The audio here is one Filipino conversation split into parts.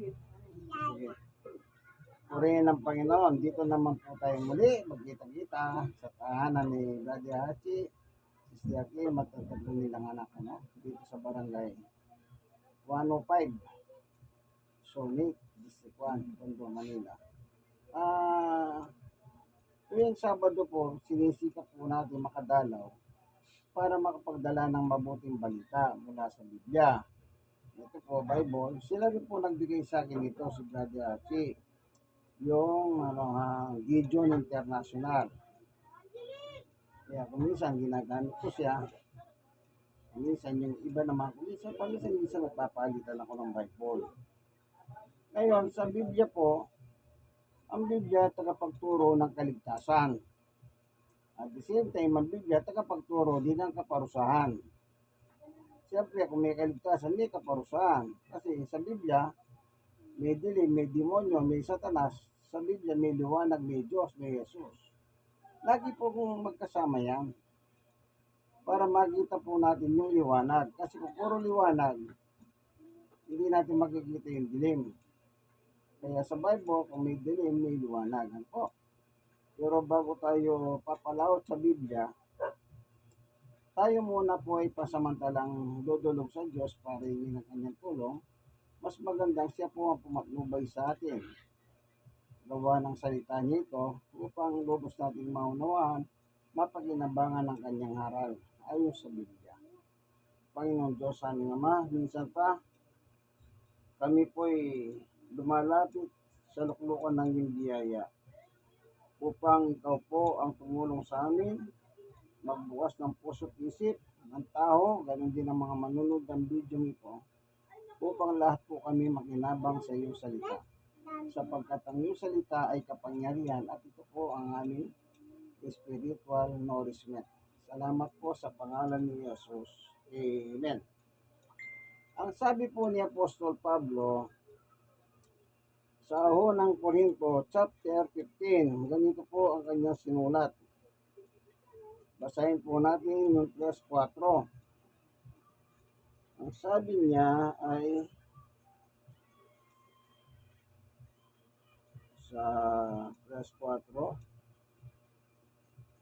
Sige. Purihin ng Panginoon. Dito naman po tayo muli magkita-kita sa tahanan ni Daddy Hachi, Sister Kim at ang tatlong nilang anak, dito sa barangay 105, Sunik, District 1, Tondo, Manila. Tuwing Sabado po, sinisikap po natin makadalaw para makapagdala ng mabuting balita mula sa Biblia. Ito po, Bible. Sila rin po nagbigay sa akin ito, si Brother Archie. Yung Gideon International. Kaya kung minsan ginagamit ko siya, kung minsan yung iba naman, kung minsan nagpapalitan ako ng Bible. Ngayon, sa Biblia po, ang Biblia tagapagturo ng kaligtasan. At the same time, ang Biblia tagapagturo din ng kaparusahan. Siyempre, kung may kaligtasan, may kaparusahan. Kasi sa Biblia, may dilim, may demonyo, may satanas. Sa Biblia, may liwanag, may Diyos, may Jesus. Lagi po kung magkasama yan. Para makita po natin yung liwanag. Kasi kung puro liwanag, hindi natin makikita yung dilim. Kaya sa Bible, kung may dilim, may liwanag. Po. Pero bago tayo papalaot sa Biblia, tayo muna po ay pasamantalang dudulog sa Diyos para hingin ng kanyang tulong. Mas magandang siya po ang pumatnubay sa atin. Gawa ng salita nito upang lubos natin maunawaan, mapaginabangan ng kanyang haral ayon sa Biblia. Panginoon Diyos, aming Ama, minsan pa kami po'y lumalapit sa luklukan ng iyong biyaya upang ikaw po ang tumulong sa amin, magbukas ng puso't isip ng tao, ganun din ang mga manunod ng video ito, upang lahat po kami makinabang sa iyong salita. Sapagkat ang iyong salita ay kapangyarihan at ito po ang aming spiritual nourishment. Salamat po sa pangalan ni Jesus. Amen. Ang sabi po ni Apostol Pablo sa unang Korinto chapter 15, ganito po ang kanyang sinulat. Basahin po natin yung verse 4. Ang sabi niya ay sa verse 4,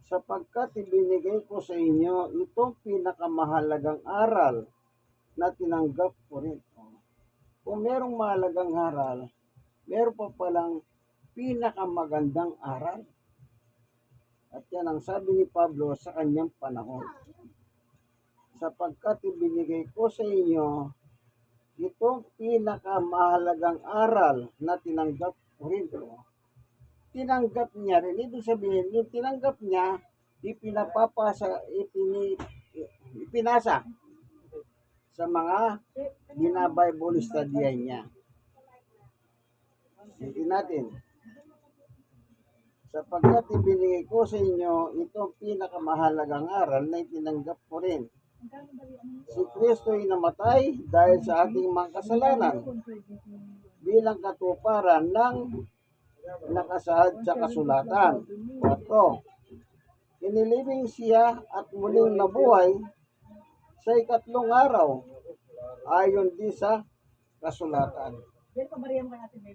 sapagkat ibinigay ko sa inyo itong pinakamahalagang aral na tinanggap ko rin. Kung merong mahalagang aral, meron pa palang pinakamagandang aral. At yan ang sabi ni Pablo sa kanyang panahon. Sapagkat ibinigay ko sa inyo itong pinakamahalagang aral na tinanggap ko rin. Tinanggap niya rin. Ibig sabihin, yung tinanggap niya, ipinasa sa mga binabible studyan niya. Hindi natin. Sapagkat ibinigay ko sa inyo itong pinakamahalagang aral na itinanggap ko rin. Si Kristo ay namatay dahil sa ating mga kasalanan bilang katuparan ng nakasaad sa kasulatan. 4. Inilibing siya at muling nabuhay sa ikatlong araw ayon din sa kasulatan.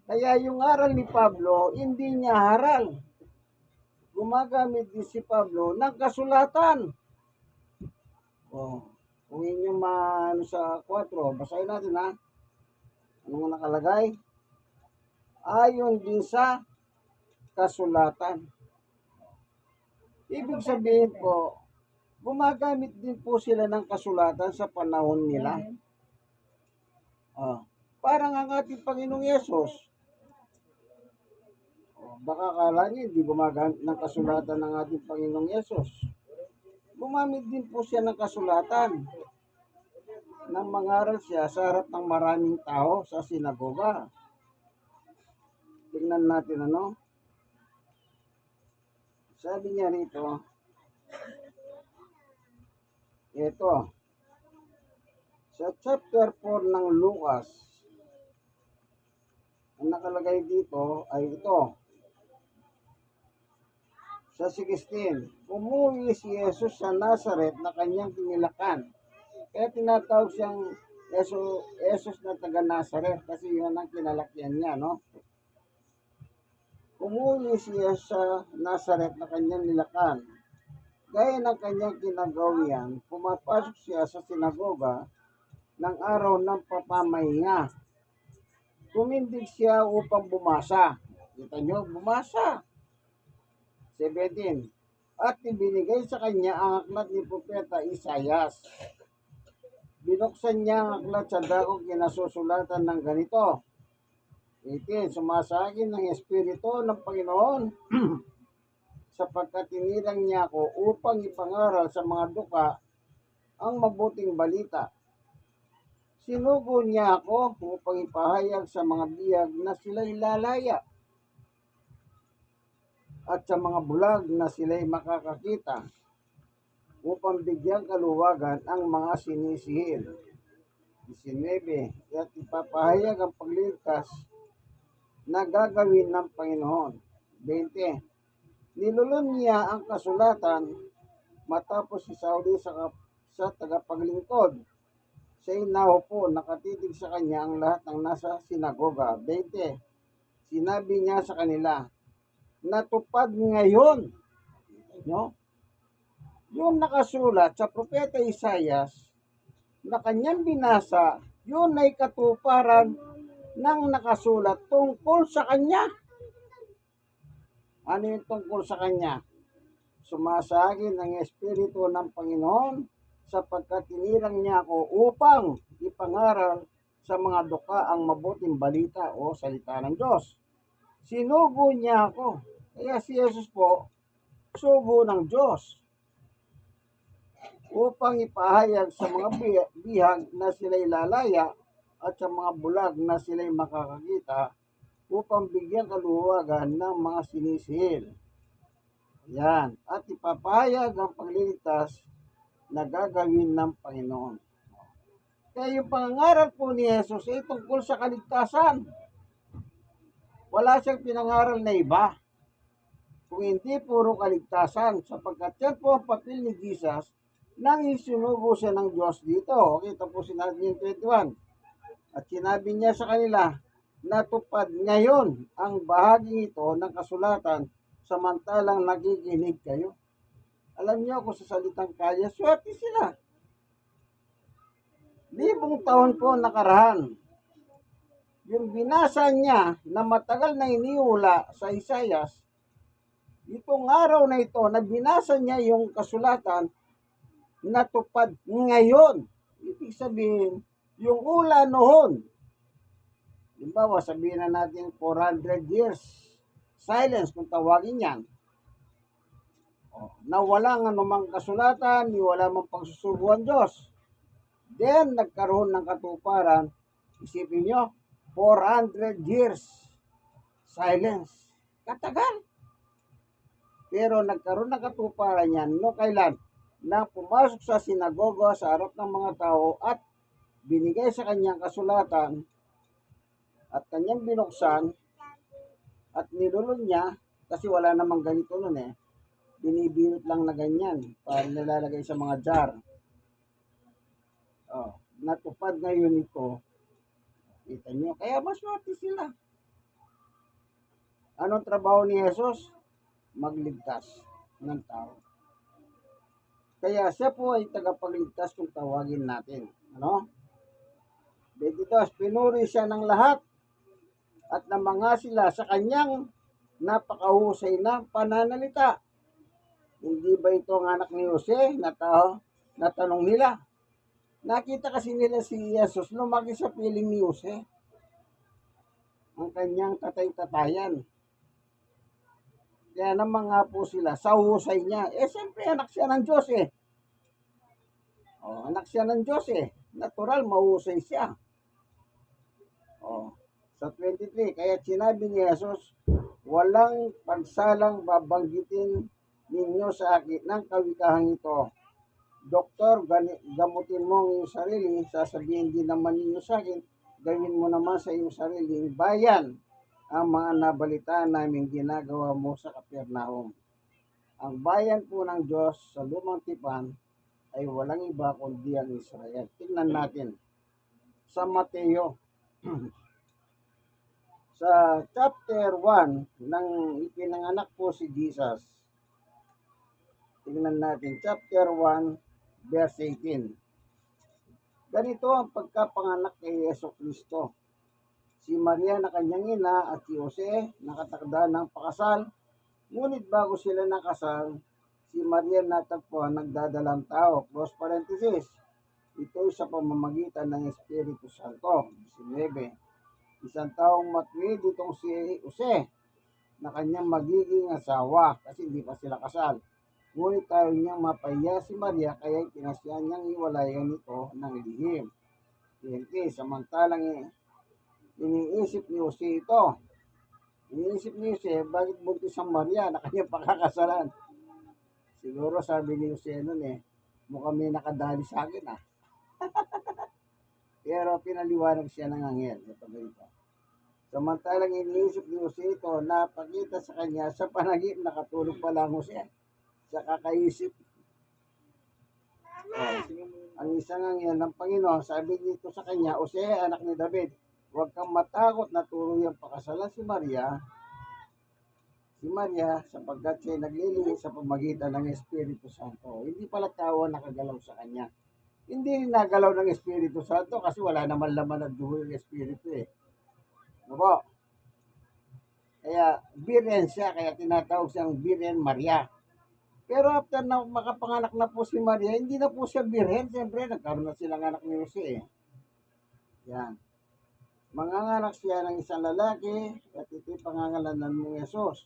Kaya yung aral ni Pablo, hindi niya haral. Gumagamit din si Pablo ng kasulatan. Kung inyong sa 4, basahin natin ha. Ano nakalagay? Ayon din sa kasulatan. Ibig sabihin po, gumagamit din po sila ng kasulatan sa panahon nila. Parang ang ating Panginoong Yesus. Baka akala niyo hindi gumagamit ng kasulatan ng ating Panginoong Yesus. Gumamit din po siya ng kasulatan. Nang mangaral siya sa harap ng maraming tao sa sinagoga. Tingnan natin sabi niya rito, ito, sa chapter 4 ng Lucas, ang nakalagay dito ay ito, sa 16, umuwi si Jesus sa Nazareth na kanyang tinilakan. Kaya tinatawag siyang Jesus na taga Nazaret kasi yun ang kinalakihan niya, no? Umuwi siya sa Nazaret na kanyang nilakan. Gaya ng kanyang kinagawian, pumapasok siya sa sinagoga ng araw ng papamahinga. Tumindig siya upang bumasa. Kita nyo, bumasa. 17. At ibinigay sa kanya ang aklat ni Propeta Isayas. Binuksan niya ang aklat sa dakong kinasusulatan ng ganito. 18. Sumasagin ng Espiritu ng Panginoon sapagkat tinirang niya ako upang ipangaral sa mga duka ang mabuting balita. Sinugo niya ako upang ipahayag sa mga biyag na sila'y lalaya at sa mga bulag na sila'y makakakita upang bigyang kaluwagan ang mga sinisihil. 19. At ipapahayag ang pagliligtas na gagawin ng Panginoon. 20. Nilulun niya ang kasulatan matapos isauli sa tagapaglingkod. Siya'y naupo, nakatitig sa kanya ang lahat ng nasa sinagoga. 20. Sinabi niya sa kanila, natupad ngayon, no? Yung nakasulat sa Propeta Isayas na kanyang binasa, yun ay katuparan ng nakasulat tungkol sa kanya. Ano yung tungkol sa kanya? Sumasagin ang Espiritu ng Panginoon sapagkat tinirang niya ako upang ipangaral sa mga duka ang mabuting balita o salita ng Diyos. Sinugo niya ako. Kaya si Jesus po, sugo ng Diyos upang ipahayag sa mga bihag na sila'y lalaya at sa mga bulag na sila'y makakakita upang bigyan kaluwagan ng mga sinisihil. Yan. At ipapahayag ang pagliligtas na gagawin ng Panginoon. Kaya yung pangangaral po ni Jesus ay tungkol sa kaligtasan. Wala siyang pinangaral na iba. Kung hindi puro kaligtasan, sapagkat yan po ang papel ni Jesus nang isinugo siya ng Diyos dito. Kita po sinabi yung 21. At sinabi niya sa kanila, natupad ngayon ang bahaging ito ng kasulatan samantalang nakikinig kayo. Alam niyo kung sa salitang kaya, swerte sila. 1,000 taon po nakarahan. Yung binasa niya na matagal na iniula sa Isayas, itong araw na ito, na binasa niya yung kasulatan, natupad ngayon. Ibig sabihin, yung ula noon, halimbawa, sabihin na natin 400 years silence kung tawagin yan. Na walang anumang kasulatan, ni wala mang pagsusubuan Diyos. Then, nagkaroon ng katuparan, isipin nyo, 400 years silence. Katagal. Pero nagkaroon ng katuparan yan, no kailan? Na pumasok sa sinagoga sa harap ng mga tao at binigay sa kanyang kasulatan at kanyang binuksan at nilulun niya kasi wala namang ganito nun eh. Binibilot lang na ganyan para nilalagay sa mga jar. Natupad ngayon ito. Kita nyo. Kaya maswerte sila. Anong trabaho ni Jesus? Magligtas ng tao. Kaya siya po ay tagapagligtas kung tawagin natin. Ano? Dito, pinuri siya ng lahat at namanga sila sa kanyang napakahusay na pananalita. Hindi ba ito ang anak ni Jose na tao? Natanong nila. Nakita kasi nila si Jesus lumaki sa piling ni Jose. Ang kanyang tatay-tatayan. Kaya naman nga po sila sa husay niya. Siyempre anak siya ng Diyos eh. Anak siya ng Diyos eh. Natural, mahusay siya. Sa 23, kaya sinabi ni Jesus, walang pagsalang babanggitin ninyo sa akin ng kawikahang ito. Doktor, gamutin mo ang iyong sarili, sasabihin din naman ninyo sa akin, gawin mo naman sa iyong sariling bayan ang mga nabalitaan namin ginagawa mo sa Kapernaum. Ang bayan po ng Diyos sa lumang tipan ay walang iba kundi ang Israel. Tingnan natin. sa Mateo. Sa chapter 1 ng ipinanganak po si Jesus. Tingnan natin, chapter 1, verse 18. Ganito ang pagkapanganak kay Yeso Kristo. Si Maria na kanyang ina at si Jose nakatakda ng pakasal. Ngunit bago sila nakasal, si Maria natagpuan nagdadalang tao. Close parenthesis. Ito sa pamamagitan ng Espiritu Santo. 19. Isang taong matuwid itong si Jose na kanyang magiging asawa kasi hindi pa sila kasal. Ngunit tayo niyang mapahiya si Maria kaya pinasya niyang iwalayan ito ng lihim. 20. Samantalang iniisip ni Jose ito. Iniisip ni Jose, bakit buntis ang Maria na kanyang pakakasalan? Siguro sabi ni Jose nun mukhang may nakadali sa akin Pero pinaliwanag siya ng anghel. Ito ba ito? Samantalang iniisip ni Jose ito, napakita sa kanya sa panaginip, nakatulog pa lang Jose sa kakaisip. Ang isang anghel ng Panginoon, sabi nito sa kanya, Jose, anak ni David, huwag kang matakot na tuluyang pakasalan si Maria sapagkat siya naglilingid sa pamagitan ng Espiritu Santo. Hindi pala tao nakagalaw sa kanya. Hindi nagalaw ng Espiritu Santo kasi wala naman laman at dugo yung Espiritu Diba? Kaya Birhen siya, kaya tinatawag siyang Birhen Maria. Pero after na makapanganak na po si Maria, hindi na po siya Birhen. Siyempre, nagkaroon na silang anak ni Jose Yan. Manganganak siya ng isang lalaki at ito'y pangangalanan ng Yesus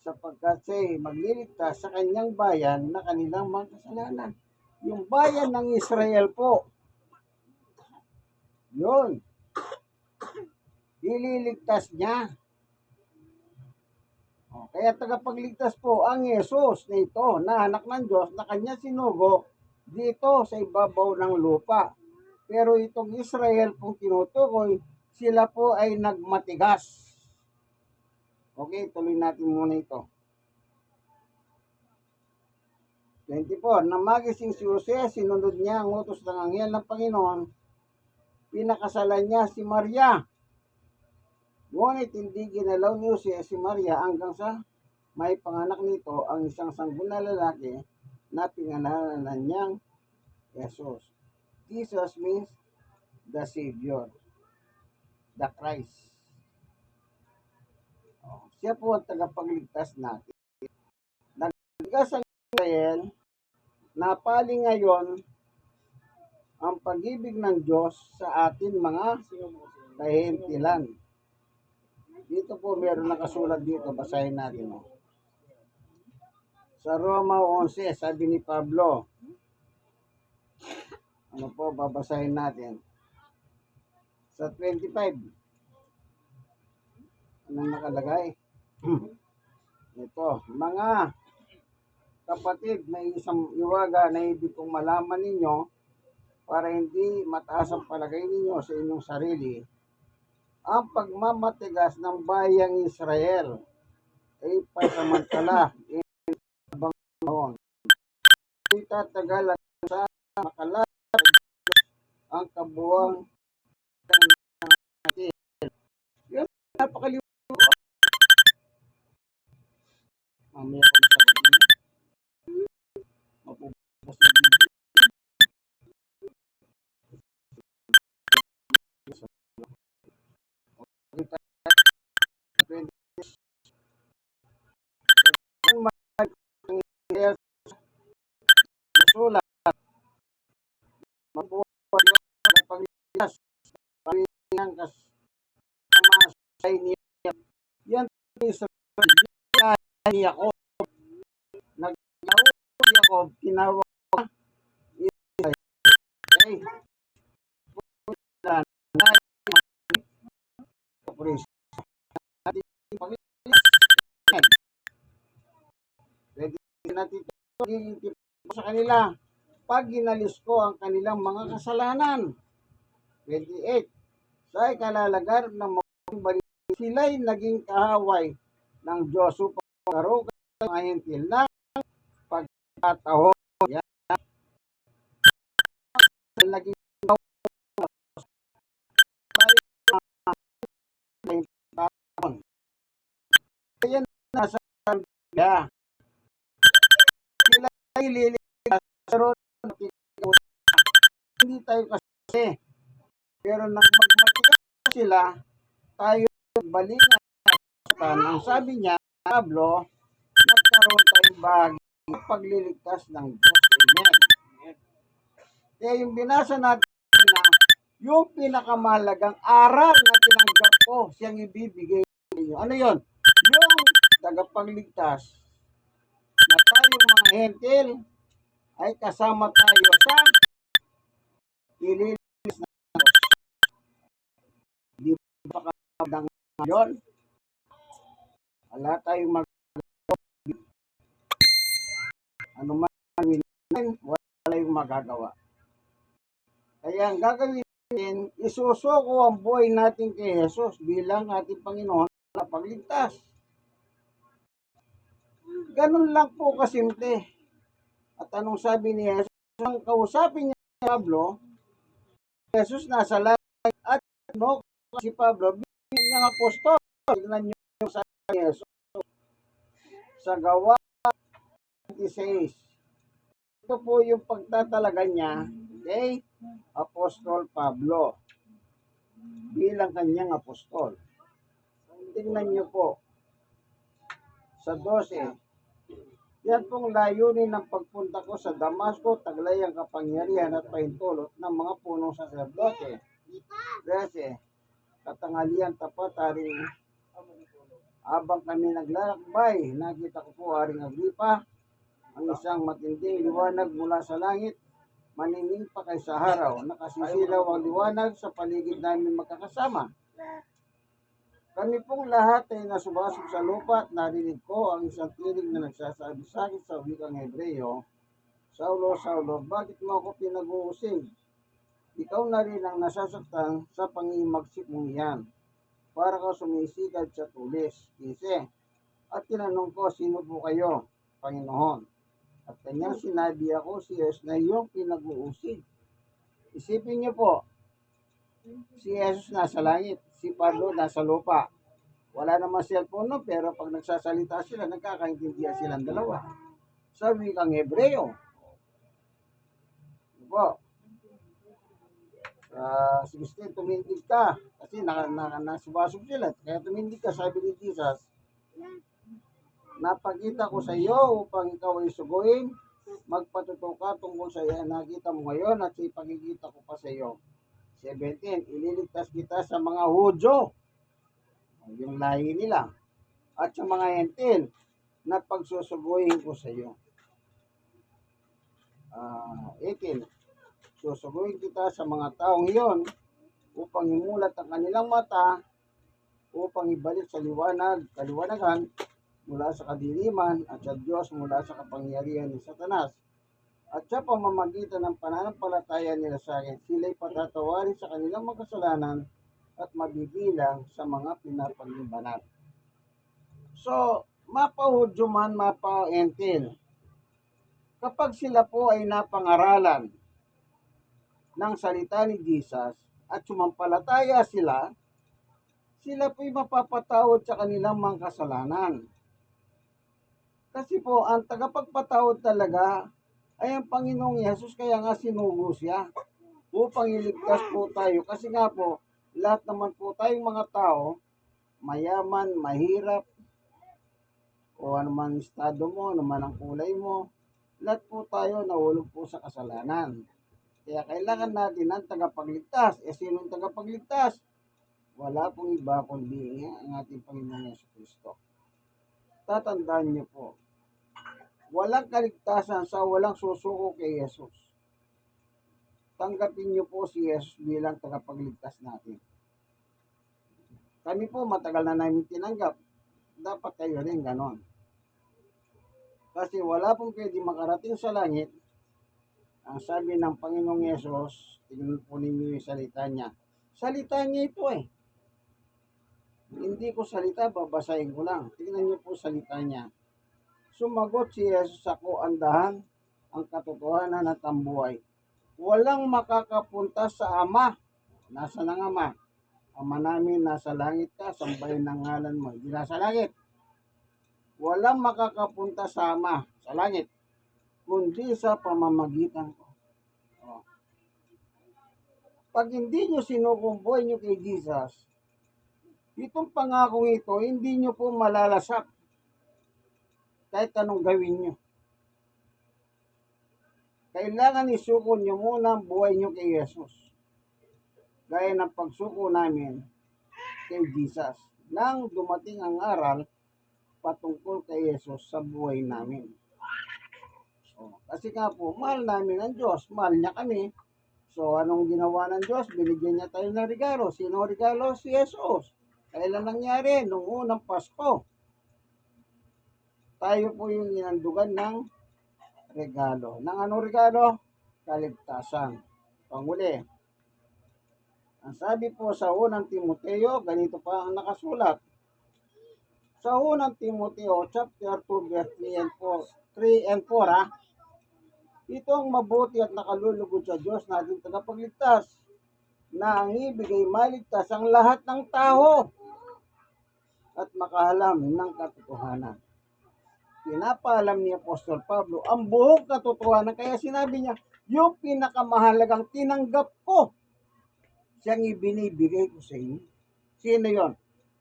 sapagkat siya'y magliligtas sa kanyang bayan na kanilang mga kasalanan. Yung bayan ng Israel po. Yun. Ililigtas niya. Kaya tagapagligtas po ang Yesus na ito, na anak ng Diyos, na kanya sinugo dito sa ibabaw ng lupa. Pero itong Israel pong tinutukoy, sila po ay nagmatigas. Okay, tuloy natin muna ito. 24. Nang magising si Jose, sinunod niya ang utos ng anghel ng Panginoon. Pinakasalan niya si Maria. Ngunit hindi ginalaw ni Jose si Maria hanggang sa may panganak nito ang isang sanggol na lalaki na pinangalanan niyang Jesus. Jesus means the Savior, the Christ. Siya po ang tagapagligtas natin. Nagligtas ang Israel, napali ngayon ang pag-ibig ng Diyos sa atin mga kahentilan. Dito po meron nakasulat dito, basahin natin. Sa Roma 11, sabi ni Pablo, ano po, babasahin natin. Sa 25, anong nakalagay? Ito, mga kapatid, may isang iwaga na ibig kong malaman ninyo para hindi mataas ang palagay ninyo sa inyong sarili. Ang pagmamatigas ng bayang Israel ay pasamantala habang noon. Itatagal sa makalat ang kabuwang natin. Yan, napakaliwanag. Mamaya ko na sabihin. Mapupukas na video. Sulat mabuhay na paglilas ang kasamasay niya. Yan sa ni Jacob. Naglaot si Jacob, tinawag okay. Pwede natin ito sa kanila pag ginalis ko ang kanilang mga kasalanan. 28. Sa ikalalagar ng mga balik, sila'y naging kahaway ng Diyos upang karugan ng mga hentil na pagkatahon. Yan. Naging Yan nasa Biblia. Sila ililigtas, pero hindi tayo kasi. Pero nang magmatigas sila, tayo balingan. Ang sabi niya, Pablo, nagkaroon tayong bahagi ng pagliligtas ng Diyos. Amen. Kaya yung binasa natin na yung pinakamahalagang aral na tinanggap ko, siyang ibibigay sa inyo. Ano yon? Yung tagapagligtas na tayong mga hentil ay kasama tayo sa ililigtas na Diyos. Di ba kadang ngayon? Wala tayong ano man wala tayong magagawa. Kaya ang gagawin natin, isusuko ang buhay natin kay Jesus bilang ating Panginoon na pagligtas. Ganun lang po kasimple. At anong sabi ni Jesus? Ang kausapin niya si Pablo, Jesus nasa langit at ano si Pablo, bilang niyang apostol. Tignan niyo yung sabi ni Jesus sa Gawa 26. Ito po yung pagtatalaga niya kay Apostol Pablo bilang kanyang apostol. Tingnan niyo po sa 12. Yan pong layunin ng pagpunta ko sa Damasco, taglay ang kapangyarihan at pahintulot ng mga punong saserdote. 13. Katanghalian tapat, Haring, habang kami naglalakbay, nakita ko po, Haring Agripa, ang isang matinding liwanag mula sa langit, maningning pa kay sa araw, nakasisilaw ang liwanag sa paligid namin magkakasama. Kami pong lahat ay nasubasok sa lupa at narinig ko ang isang tinig na nagsasabi sa akin sa wikang Hebreo, Saulo, Saulo, bakit mo ako pinag-uusig? Ikaw na rin ang nasasaktan sa pangimagsik mong iyan. Para ka sumisikad sa tulis. 15. At tinanong ko, sino po kayo, Panginoon? At kanyang sinabi, ako si Jesus na iyong pinag-uusig. Isipin niyo po, si Jesus nasa langit, si Pablo nasa lupa. Wala naman cellphone no, pero pag nagsasalita sila, nagkakaintindihan silang dalawa. Sa wikang Hebreo. Po. 16, tumindig ka. Kasi nasubasok sila. Kaya tumindig ka, sabi ni Jesus. Napakita ko sa iyo upang ikaw ay suguin. Magpatuto ka tungkol sa iyo. Nakita mo ngayon at ipagkikita ko pa sa iyo. 17, ililigtas kita sa mga Hudyo. Yung lahi nila. At sa mga hentil na pagsusuguin ko sa iyo. 18, susuguin kita sa mga taong iyon upang imulat ang kanilang mata upang ibalik sa kaliwanagan mula sa kadiliman at sa Diyos mula sa kapangyarihan ni Satanas. At sa pamamagitan ng pananampalataya nila sa akin, sila'y patatawarin sa kanilang makasalanan at mabibilang sa mga pinapaglibanat. So, mapa-Hudyo man, mapa-hentil, kapag sila po ay napangaralan ng salita ni Jesus at sumampalataya sila, sila po'y mapapatawad sa kanilang mga kasalanan. Kasi po, ang tagapagpatawad talaga ay ang Panginoong Yesus, kaya nga sinugo siya upang iligtas po tayo. Kasi nga po, lahat naman po tayong mga tao, mayaman, mahirap, o anuman estado mo, anuman ang kulay mo, lahat po tayo nahulog po sa kasalanan. Kaya kailangan natin ng tagapagligtas. Sino ang tagapagligtas? Wala pong iba kundi ang ating Panginoong Jesucristo. Tatandaan niyo po, walang kaligtasan sa walang susuko kay Jesus. Tanggapin niyo po si Jesus bilang tagapagligtas natin. Kami po matagal na namin tinanggap. Dapat kayo rin ganon. Kasi wala pong pwede makarating sa langit. Ang sabi ng Panginoong Yesus, tingnan po ninyo yung salita niya. Salita niya ito eh. Hindi ko salita, babasahin ko lang. Tingnan niyo po salita niya. Sumagot si Jesus, ako ang daan, ang katotohanan at ang buhay. Walang makakapunta sa Ama. Nasa ng Ama? Ama namin, nasa langit ka, sambahin ng ngalan mo. Hindi nasa langit. walang makakapunta sa Ama, sa langit, kundi sa pamamagitan ko. Oh. Pag hindi nyo sinukumboy nyo kay Jesus, itong pangakong ito, hindi nyo po malalasap kahit anong gawin nyo. Kailangan isuko nyo muna ang buhay nyo kay Jesus. Gaya ng pagsuko namin kay Jesus. Nang dumating ang aral patungkol kay Jesus sa buhay namin. Oh, kasi nga po, mahal namin ang Diyos. Mahal niya kami. So, anong ginawa ng Diyos? Binigyan niya tayo ng regalo. Sino ang regalo? Si Jesus. Kailan nangyari? Nung unang Pasko. Tayo po yung inandugan ng regalo. Nang anong regalo? Kaligtasan. Panguli. Ang sabi po sa unang Timoteo, ganito pa ang nakasulat. Sa unang Timoteo, chapter 2, verse 3 and 4, ito ang mabuti at nakalulugod sa Diyos nating tagapagligtas, na ang ibig ay maligtas ang lahat ng tao at makahalam ng katotohanan. Pinapaalam ni Apostol Pablo ang buong katotohanan, kaya sinabi niya, yung pinakamahalagang tinanggap ko, siyang ibinibigay ko sa inyo. Sino yon?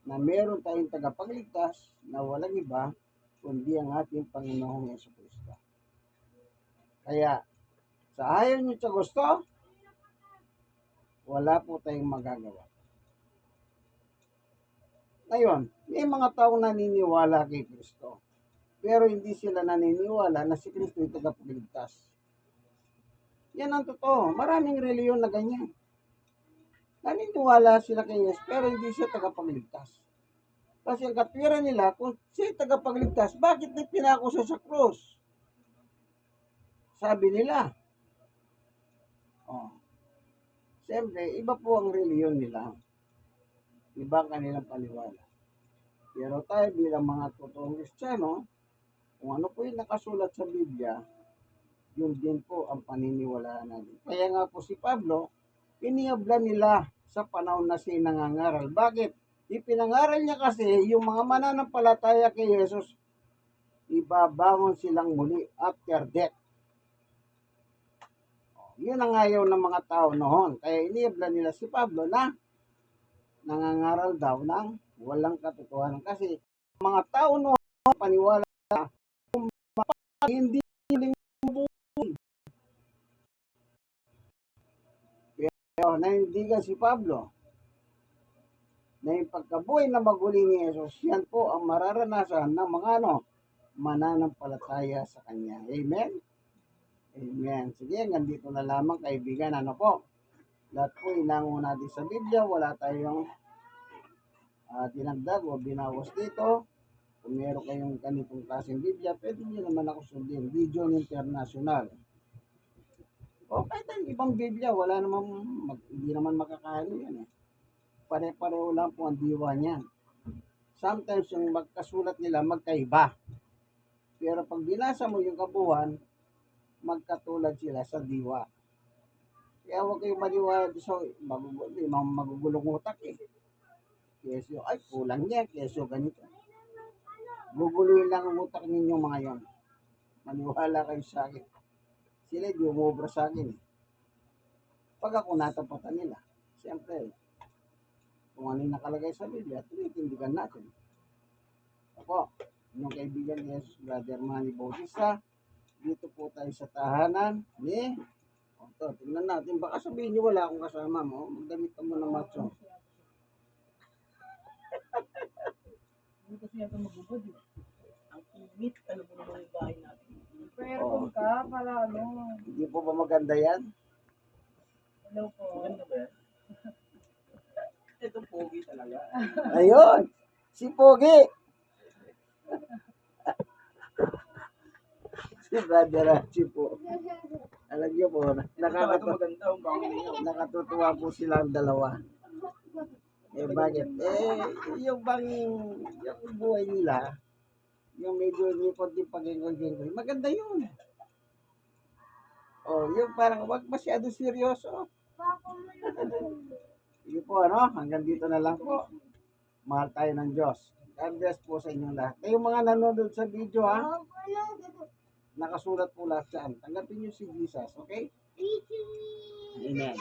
Na meron tayong tagapagligtas na walang iba kundi ang ating Panginoong Yesu-Kristo. Kaya, sa ayaw nyo sa gusto, wala po tayong magagawa. Ngayon, may mga taong naniniwala kay Kristo, pero hindi sila naniniwala na si Kristo ay tagapagligtas. Yan ang totoo. Maraming reliyon na ganyan. Naniniwala sila kay Jesus, pero hindi siya tagapagligtas. Kasi ang katwiran nila, kung siya tagapagligtas, bakit di pinako siya sa krus? Sabi nila. Oh. Siyempre, iba po ang reliyon nila. Iba ang kanilang paniwala. Pero tayo bilang mga totoong Kristiyano, kung ano po yung nakasulat sa Biblia, yun din po ang paniniwalaan natin. Kaya nga po si Pablo, iniabla nila sa panahon na siya nangangaral. Bakit? Ipinangaral niya kasi yung mga mananampalataya kay Jesus, ibabangon silang muli after death. Yun ang ayaw ng mga tao noon. Kaya iniabla nila si Pablo na nangangaral daw ng walang katotohanan. Kasi mga tao noon paniwala na hindi buhay. Pero naindigan si Pablo na yung pagkabuhay na maguli ni Jesus, yan po ang mararanasan ng mga mananampalataya sa Kanya. Amen? Amen. Sige, nandito na lamang kaibigan. Ano po? Lahat po inango natin sa Biblia. Wala tayong dinagdag o binawas dito. Kung meron kayong ganitong klaseng Biblia, pwede nyo naman ako sundin. Vision International. O kahit ang ibang Biblia, wala naman, hindi naman makakahalo yan. Pare-pareho lang po ang diwa niyan. Sometimes yung magkasulat nila magkaiba. Pero pag binasa mo yung kabuuan, magkatulad sila sa diwa. Kaya huwag kayong maniwala sa magugulong utak eh. Kesyo, ay kulang niya, kesyo ganito. Guguluhin lang ang utak ninyo mga yon. Maniwala kayo sa akin. Sila di umubra sa akin eh. Pag ako natapatan nila, siyempre, kung ano yung nakalagay sa Biblia, tinitindigan natin. Ako, inyong kaibigan ni Jesus, Brother Manny Bautista, dito po tayo sa tahanan ni tingnan natin, baka sabihin nyo wala akong kasama mo, magdamit ka mo ng macho. Hindi kasi yata magubad eh. Ang init, ano mo naman yung bahay natin. Pero kung ka, para ano. Hindi po ba maganda yan? Hello po. Maganda ba yan? Ito pogi talaga. Ayun, si Pogi. Si Brother Archie po. Alam niyo po, Maganda ang bangon niyo. nakatutuwa po silang dalawa. Eh bakit? Yung buhay nila, yung medyo likod yung pag-ingol-ingol, maganda yun. Oh, yung parang wag masyado seryoso. Sige po, hanggang dito na lang po. Mahal tayo ng Diyos. God bless po sa inyong lahat. Kayong mga nanonood sa video ha, nakasulat po lahat dyan. Tanggapin niyo si Jesus, okay? Amen.